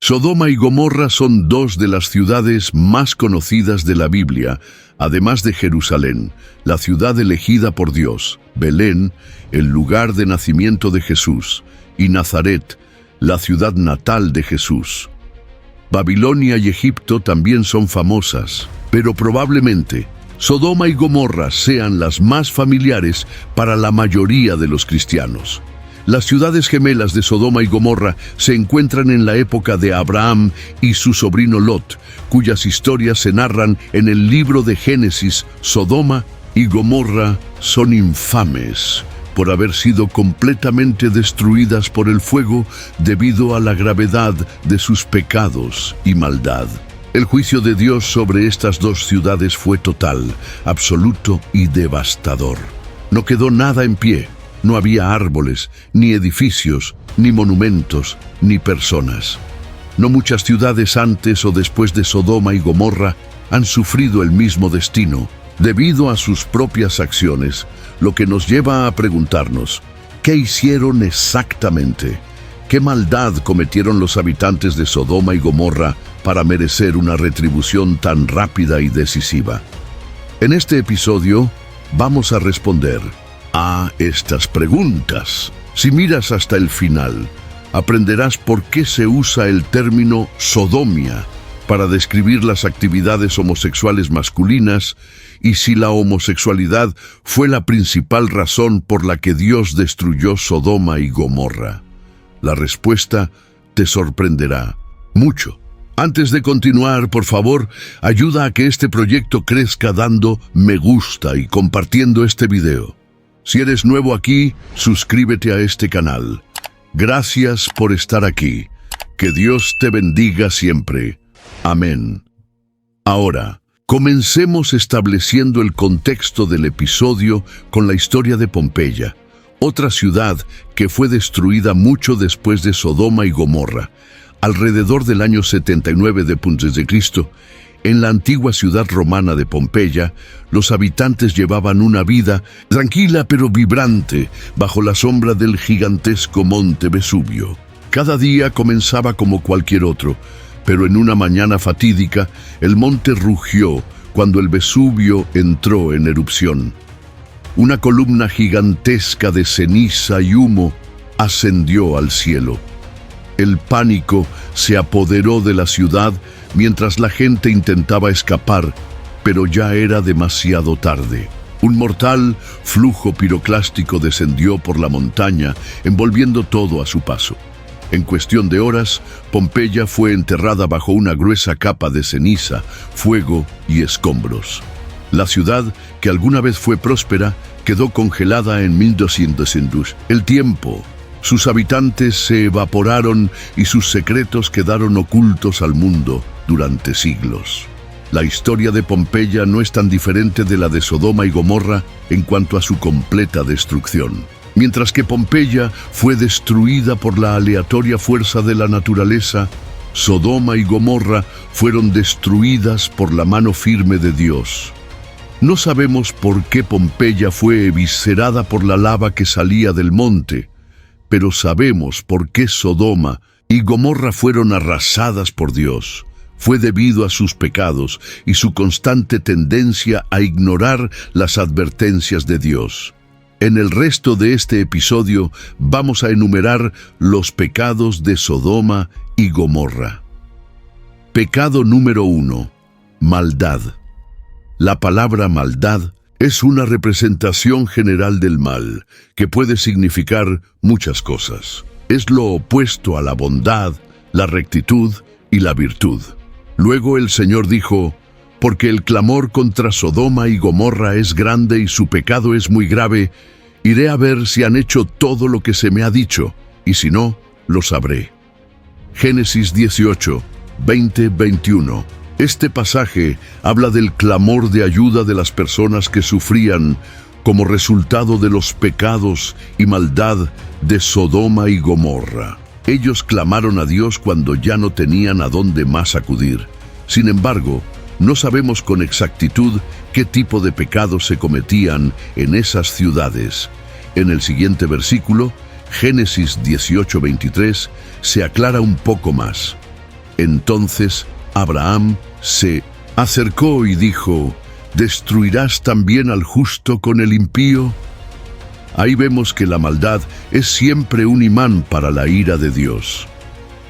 Sodoma y Gomorra son dos de las ciudades más conocidas de la Biblia, además de Jerusalén, la ciudad elegida por Dios, Belén, el lugar de nacimiento de Jesús, y Nazaret, la ciudad natal de Jesús. Babilonia y Egipto también son famosas, pero probablemente Sodoma y Gomorra sean las más familiares para la mayoría de los cristianos. Las ciudades gemelas de Sodoma y Gomorra se encuentran en la época de Abraham y su sobrino Lot, cuyas historias se narran en el libro de Génesis. Sodoma y Gomorra son infames por haber sido completamente destruidas por el fuego debido a la gravedad de sus pecados y maldad. El juicio de Dios sobre estas dos ciudades fue total, absoluto y devastador. No quedó nada en pie. No había árboles, ni edificios, ni monumentos, ni personas. No muchas ciudades antes o después de Sodoma y Gomorra han sufrido el mismo destino debido a sus propias acciones, lo que nos lleva a preguntarnos, ¿qué hicieron exactamente? ¿Qué maldad cometieron los habitantes de Sodoma y Gomorra para merecer una retribución tan rápida y decisiva? En este episodio vamos a responder a estas preguntas. Si miras hasta el final, aprenderás por qué se usa el término sodomia para describir las actividades homosexuales masculinas y si la homosexualidad fue la principal razón por la que Dios destruyó Sodoma y Gomorra. La respuesta te sorprenderá mucho. Antes de continuar, por favor, ayuda a que este proyecto crezca dando me gusta y compartiendo este video. Si eres nuevo aquí, suscríbete a este canal. Gracias por estar aquí. Que Dios te bendiga siempre. Amén. Ahora, comencemos estableciendo el contexto del episodio con la historia de Pompeya, otra ciudad que fue destruida mucho después de Sodoma y Gomorra. Alrededor del año 79 d.C., en la antigua ciudad romana de Pompeya, los habitantes llevaban una vida tranquila pero vibrante bajo la sombra del gigantesco monte Vesubio. Cada día comenzaba como cualquier otro, pero en una mañana fatídica, el monte rugió cuando el Vesubio entró en erupción. Una columna gigantesca de ceniza y humo ascendió al cielo. El pánico se apoderó de la ciudad mientras la gente intentaba escapar, pero ya era demasiado tarde. Un mortal flujo piroclástico descendió por la montaña, envolviendo todo a su paso. En cuestión de horas, Pompeya fue enterrada bajo una gruesa capa de ceniza, fuego y escombros. La ciudad, que alguna vez fue próspera, quedó congelada en 1200. El tiempo. Sus habitantes se evaporaron y sus secretos quedaron ocultos al mundo durante siglos. La historia de Pompeya no es tan diferente de la de Sodoma y Gomorra en cuanto a su completa destrucción. Mientras que Pompeya fue destruida por la aleatoria fuerza de la naturaleza, Sodoma y Gomorra fueron destruidas por la mano firme de Dios. No sabemos por qué Pompeya fue eviscerada por la lava que salía del monte, pero sabemos por qué Sodoma y Gomorra fueron arrasadas por Dios. Fue debido a sus pecados y su constante tendencia a ignorar las advertencias de Dios. En el resto de este episodio vamos a enumerar los pecados de Sodoma y Gomorra. Pecado número 1. Maldad. La palabra maldad es una representación general del mal, que puede significar muchas cosas. Es lo opuesto a la bondad, la rectitud y la virtud. Luego el Señor dijo, porque el clamor contra Sodoma y Gomorra es grande y su pecado es muy grave, iré a ver si han hecho todo lo que se me ha dicho, y si no, lo sabré. Génesis 18, 20-21. Este pasaje habla del clamor de ayuda de las personas que sufrían como resultado de los pecados y maldad de Sodoma y Gomorra. Ellos clamaron a Dios cuando ya no tenían a dónde más acudir. Sin embargo, no sabemos con exactitud qué tipo de pecados se cometían en esas ciudades. En el siguiente versículo, Génesis 18:23, se aclara un poco más. Entonces Abraham se acercó y dijo: ¿destruirás también al justo con el impío? Ahí vemos que la maldad es siempre un imán para la ira de Dios.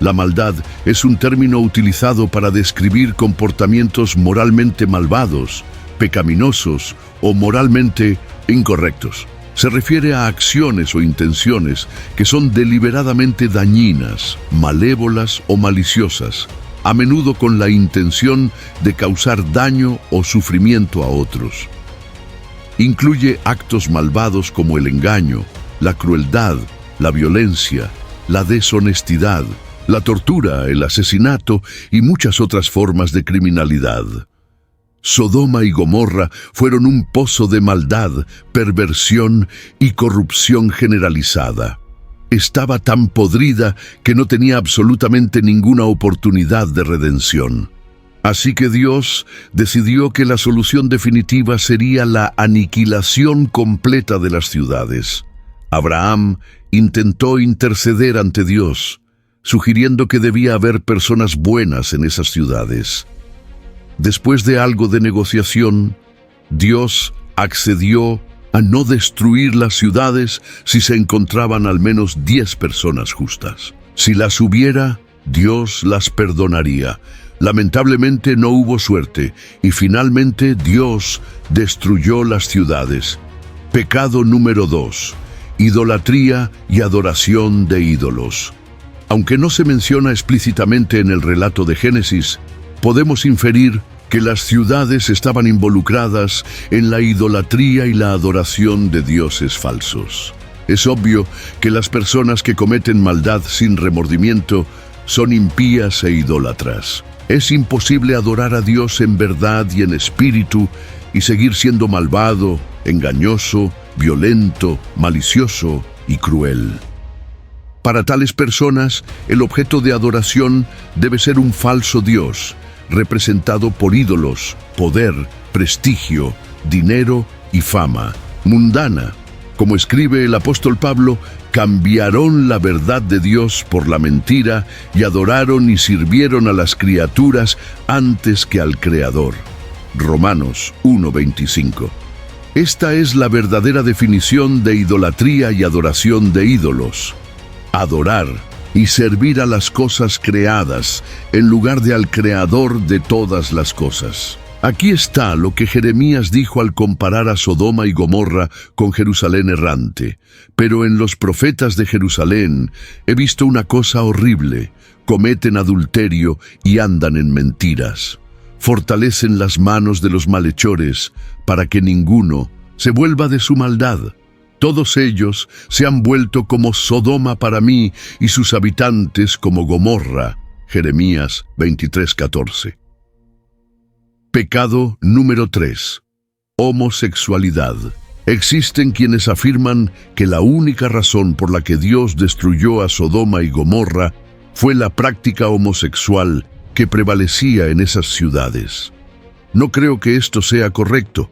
La maldad es un término utilizado para describir comportamientos moralmente malvados, pecaminosos o moralmente incorrectos. Se refiere a acciones o intenciones que son deliberadamente dañinas, malévolas o maliciosas, a menudo con la intención de causar daño o sufrimiento a otros. Incluye actos malvados como el engaño, la crueldad, la violencia, la deshonestidad, la tortura, el asesinato y muchas otras formas de criminalidad. Sodoma y Gomorra fueron un pozo de maldad, perversión y corrupción generalizada. Estaba tan podrida que no tenía absolutamente ninguna oportunidad de redención. Así que Dios decidió que la solución definitiva sería la aniquilación completa de las ciudades. Abraham intentó interceder ante Dios, sugiriendo que debía haber personas buenas en esas ciudades. Después de algo de negociación, Dios accedió a no destruir las ciudades si se encontraban al menos 10 personas justas. Si las hubiera, Dios las perdonaría. Lamentablemente no hubo suerte y finalmente Dios destruyó las ciudades. Pecado número 2. Idolatría y adoración de ídolos. Aunque no se menciona explícitamente en el relato de Génesis, podemos inferir que las ciudades estaban involucradas en la idolatría y la adoración de dioses falsos. Es obvio que las personas que cometen maldad sin remordimiento son impías e idólatras. Es imposible adorar a Dios en verdad y en espíritu y seguir siendo malvado, engañoso, violento, malicioso y cruel. Para tales personas, el objeto de adoración debe ser un falso Dios, representado por ídolos, poder, prestigio, dinero y fama mundana. Como escribe el apóstol Pablo, cambiaron la verdad de Dios por la mentira y adoraron y sirvieron a las criaturas antes que al Creador. Romanos 1:25. Esta es la verdadera definición de idolatría y adoración de ídolos. Adorar y servir a las cosas creadas en lugar de al Creador de todas las cosas. Aquí está lo que Jeremías dijo al comparar a Sodoma y Gomorra con Jerusalén errante. Pero en los profetas de Jerusalén he visto una cosa horrible: cometen adulterio y andan en mentiras. Fortalecen las manos de los malhechores para que ninguno se vuelva de su maldad. Todos ellos se han vuelto como Sodoma para mí y sus habitantes como Gomorra. Jeremías 23:14. Pecado número 3. Homosexualidad. Existen quienes afirman que la única razón por la que Dios destruyó a Sodoma y Gomorra fue la práctica homosexual que prevalecía en esas ciudades. No creo que esto sea correcto.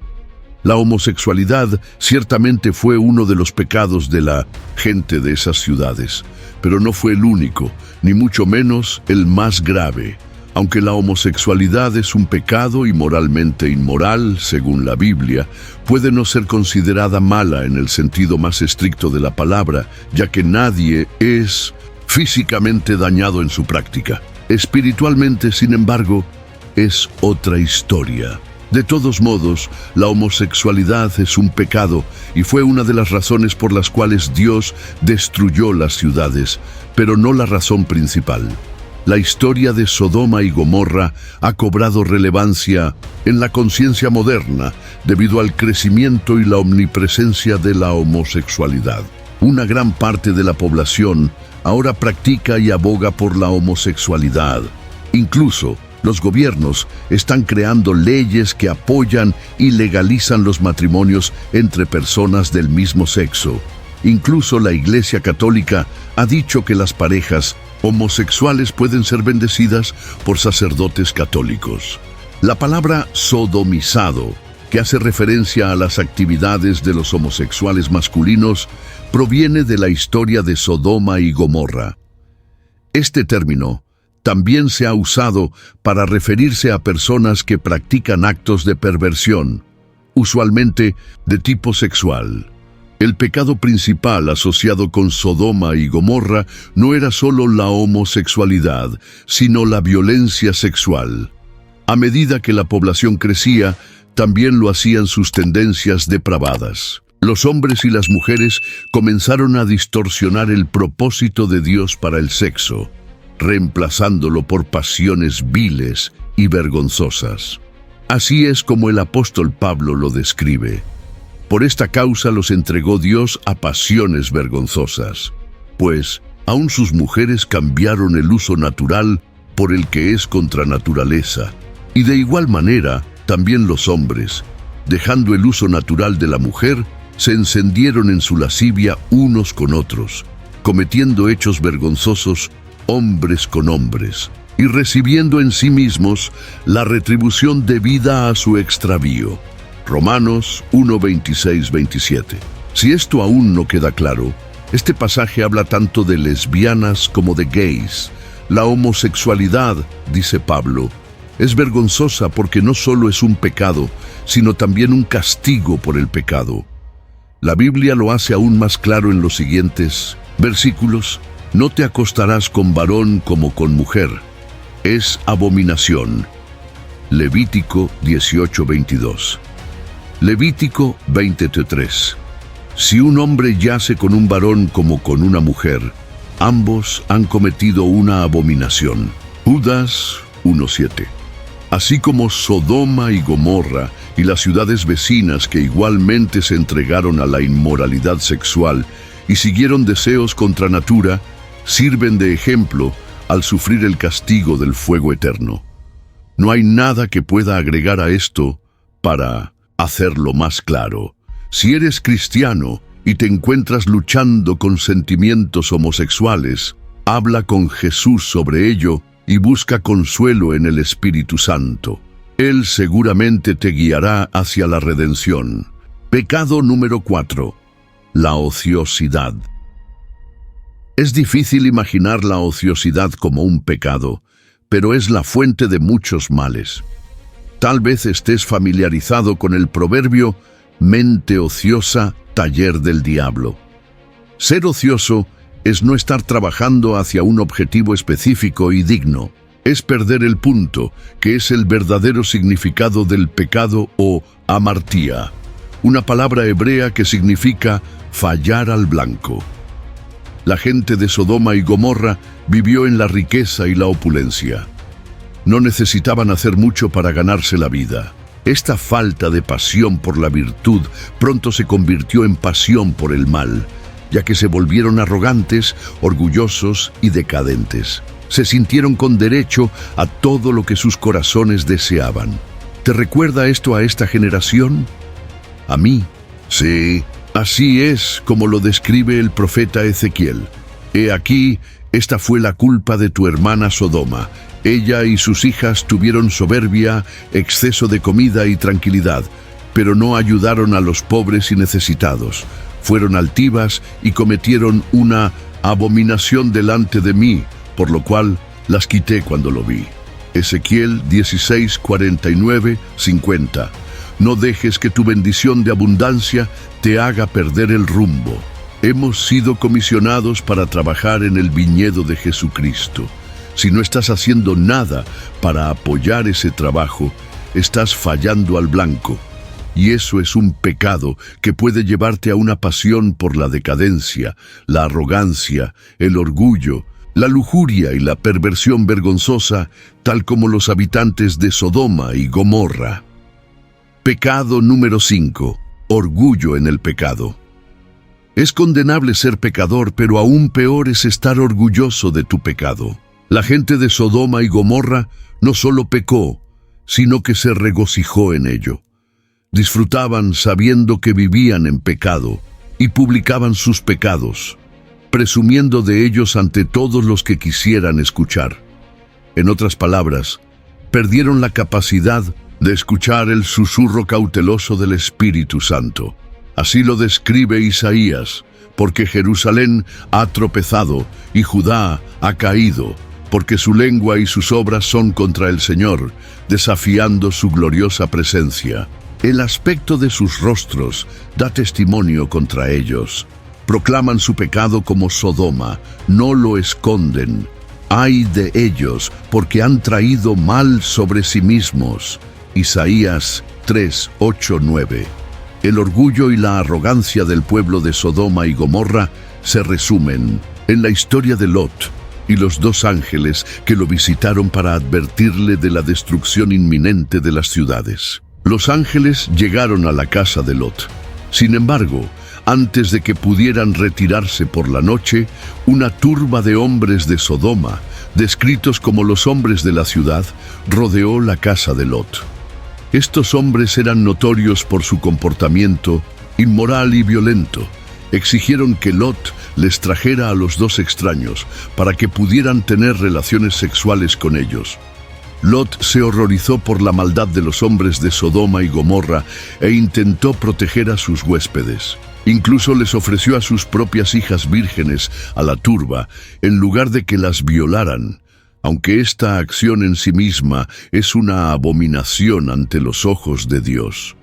La homosexualidad ciertamente fue uno de los pecados de la gente de esas ciudades, pero no fue el único, ni mucho menos el más grave. Aunque la homosexualidad es un pecado y moralmente inmoral, según la Biblia, puede no ser considerada mala en el sentido más estricto de la palabra, ya que nadie es físicamente dañado en su práctica. Espiritualmente, sin embargo, es otra historia. De todos modos, la homosexualidad es un pecado y fue una de las razones por las cuales Dios destruyó las ciudades, pero no la razón principal. La historia de Sodoma y Gomorra ha cobrado relevancia en la conciencia moderna debido al crecimiento y la omnipresencia de la homosexualidad. Una gran parte de la población ahora practica y aboga por la homosexualidad. Incluso los gobiernos están creando leyes que apoyan y legalizan los matrimonios entre personas del mismo sexo. Incluso la Iglesia Católica ha dicho que las parejas homosexuales pueden ser bendecidas por sacerdotes católicos. La palabra sodomizado, que hace referencia a las actividades de los homosexuales masculinos, proviene de la historia de Sodoma y Gomorra. Este término también se ha usado para referirse a personas que practican actos de perversión, usualmente de tipo sexual. El pecado principal asociado con Sodoma y Gomorra no era solo la homosexualidad, sino la violencia sexual. A medida que la población crecía, también lo hacían sus tendencias depravadas. Los hombres y las mujeres comenzaron a distorsionar el propósito de Dios para el sexo, reemplazándolo por pasiones viles y vergonzosas. Así es como el apóstol Pablo lo describe. Por esta causa los entregó Dios a pasiones vergonzosas, pues aun sus mujeres cambiaron el uso natural por el que es contra naturaleza, y de igual manera también los hombres, dejando el uso natural de la mujer, se encendieron en su lascivia unos con otros, cometiendo hechos vergonzosos hombres con hombres, y recibiendo en sí mismos la retribución debida a su extravío. Romanos 1, 26, 27. Si esto aún no queda claro, este pasaje habla tanto de lesbianas como de gays. La homosexualidad, dice Pablo, es vergonzosa porque no solo es un pecado, sino también un castigo por el pecado. La Biblia lo hace aún más claro en los siguientes versículos: no te acostarás con varón como con mujer. Es abominación. Levítico 18:22. Levítico 20:3. Si un hombre yace con un varón como con una mujer, ambos han cometido una abominación. Judas 1:7. Así como Sodoma y Gomorra y las ciudades vecinas que igualmente se entregaron a la inmoralidad sexual y siguieron deseos contra natura, sirven de ejemplo al sufrir el castigo del fuego eterno. No hay nada que pueda agregar a esto para hacerlo más claro. Si eres cristiano y te encuentras luchando con sentimientos homosexuales, habla con Jesús sobre ello y busca consuelo en el Espíritu Santo. Él seguramente te guiará hacia la redención. Pecado número 4. La ociosidad. Es difícil imaginar la ociosidad como un pecado, pero es la fuente de muchos males. Tal vez estés familiarizado con el proverbio «mente ociosa, taller del diablo». Ser ocioso es no estar trabajando hacia un objetivo específico y digno. Es perder el punto, que es el verdadero significado del pecado o amartía, una palabra hebrea que significa fallar al blanco. La gente de Sodoma y Gomorra vivió en la riqueza y la opulencia. No necesitaban hacer mucho para ganarse la vida. Esta falta de pasión por la virtud pronto se convirtió en pasión por el mal, ya que se volvieron arrogantes, orgullosos y decadentes. Se sintieron con derecho a todo lo que sus corazones deseaban. ¿Te recuerda esto a esta generación? ¿A mí? Sí, así es como lo describe el profeta Ezequiel. He aquí, esta fue la culpa de tu hermana Sodoma. Ella y sus hijas tuvieron soberbia, exceso de comida y tranquilidad, pero no ayudaron a los pobres y necesitados. Fueron altivas y cometieron una abominación delante de mí, por lo cual las quité cuando lo vi. Ezequiel 16, 49, 50. No dejes que tu bendición de abundancia te haga perder el rumbo. Hemos sido comisionados para trabajar en el viñedo de Jesucristo. Si no estás haciendo nada para apoyar ese trabajo, estás fallando al blanco. Y eso es un pecado que puede llevarte a una pasión por la decadencia, la arrogancia, el orgullo, la lujuria y la perversión vergonzosa, tal como los habitantes de Sodoma y Gomorra. Pecado número 5. Orgullo en el pecado. Es condenable ser pecador, pero aún peor es estar orgulloso de tu pecado. La gente de Sodoma y Gomorra no solo pecó, sino que se regocijó en ello. Disfrutaban sabiendo que vivían en pecado y publicaban sus pecados, presumiendo de ellos ante todos los que quisieran escuchar. En otras palabras, perdieron la capacidad de escuchar el susurro cauteloso del Espíritu Santo. Así lo describe Isaías, porque Jerusalén ha tropezado y Judá ha caído, porque su lengua y sus obras son contra el Señor, desafiando su gloriosa presencia. El aspecto de sus rostros da testimonio contra ellos. Proclaman su pecado como Sodoma, no lo esconden. Ay de ellos, porque han traído mal sobre sí mismos. Isaías 3, 8, 9. El orgullo y la arrogancia del pueblo de Sodoma y Gomorra se resumen en la historia de Lot y los dos ángeles que lo visitaron para advertirle de la destrucción inminente de las ciudades. Los ángeles llegaron a la casa de Lot. Sin embargo, antes de que pudieran retirarse por la noche, una turba de hombres de Sodoma, descritos como los hombres de la ciudad, rodeó la casa de Lot. Estos hombres eran notorios por su comportamiento inmoral y violento. Exigieron que Lot les trajera a los dos extraños para que pudieran tener relaciones sexuales con ellos. Lot se horrorizó por la maldad de los hombres de Sodoma y Gomorra e intentó proteger a sus huéspedes. Incluso les ofreció a sus propias hijas vírgenes a la turba, en lugar de que las violaran. Aunque esta acción en sí misma es una abominación ante los ojos de Dios.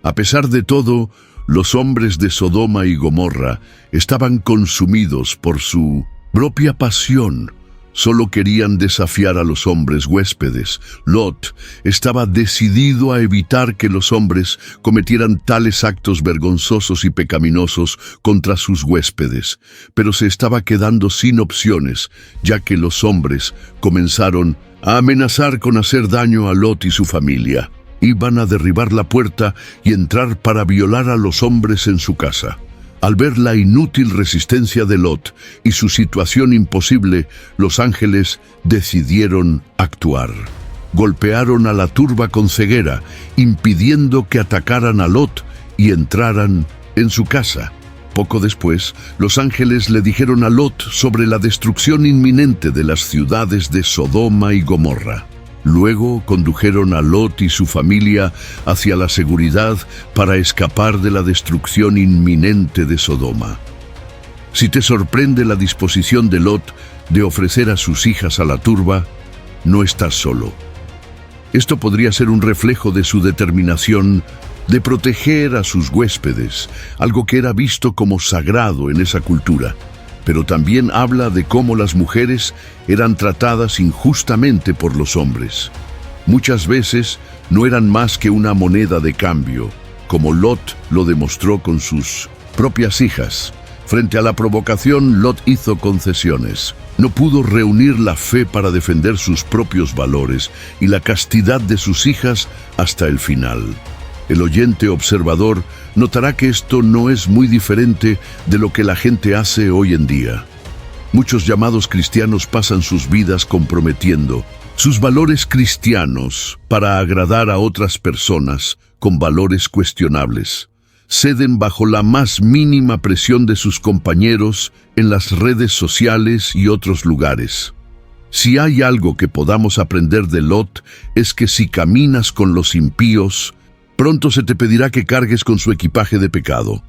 A pesar de todo, los hombres de Sodoma y Gomorra estaban consumidos por su propia pasión. Solo querían desafiar a los hombres huéspedes. Lot estaba decidido a evitar que los hombres cometieran tales actos vergonzosos y pecaminosos contra sus huéspedes, pero se estaba quedando sin opciones, ya que los hombres comenzaron a amenazar con hacer daño a Lot y su familia. Iban a derribar la puerta y entrar para violar a los hombres en su casa. Al ver la inútil resistencia de Lot y su situación imposible, los ángeles decidieron actuar. Golpearon a la turba con ceguera, impidiendo que atacaran a Lot y entraran en su casa. Poco después, los ángeles le dijeron a Lot sobre la destrucción inminente de las ciudades de Sodoma y Gomorra. Luego condujeron a Lot y su familia hacia la seguridad para escapar de la destrucción inminente de Sodoma. Si te sorprende la disposición de Lot de ofrecer a sus hijas a la turba, no estás solo. Esto podría ser un reflejo de su determinación de proteger a sus huéspedes, algo que era visto como sagrado en esa cultura. Pero también habla de cómo las mujeres eran tratadas injustamente por los hombres. Muchas veces no eran más que una moneda de cambio, como Lot lo demostró con sus propias hijas. Frente a la provocación, Lot hizo concesiones. No pudo reunir la fe para defender sus propios valores y la castidad de sus hijas hasta el final. El oyente observador notará que esto no es muy diferente de lo que la gente hace hoy en día. Muchos llamados cristianos pasan sus vidas comprometiendo sus valores cristianos para agradar a otras personas con valores cuestionables. Ceden bajo la más mínima presión de sus compañeros en las redes sociales y otros lugares. Si hay algo que podamos aprender de Lot, es que si caminas con los impíos, pronto se te pedirá que cargues con su equipaje de pecado.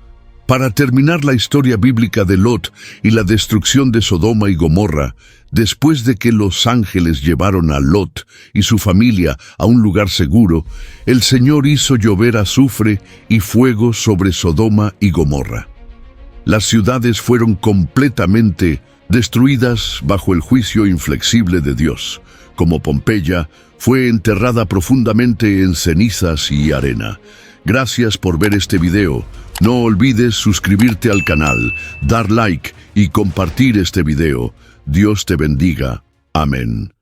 Para terminar la historia bíblica de Lot y la destrucción de Sodoma y Gomorra, después de que los ángeles llevaron a Lot y su familia a un lugar seguro, el Señor hizo llover azufre y fuego sobre Sodoma y Gomorra. Las ciudades fueron completamente destruidas bajo el juicio inflexible de Dios. Como Pompeya, fue enterrada profundamente en cenizas y arena. Gracias por ver este video. No olvides suscribirte al canal, dar like y compartir este video. Dios te bendiga. Amén.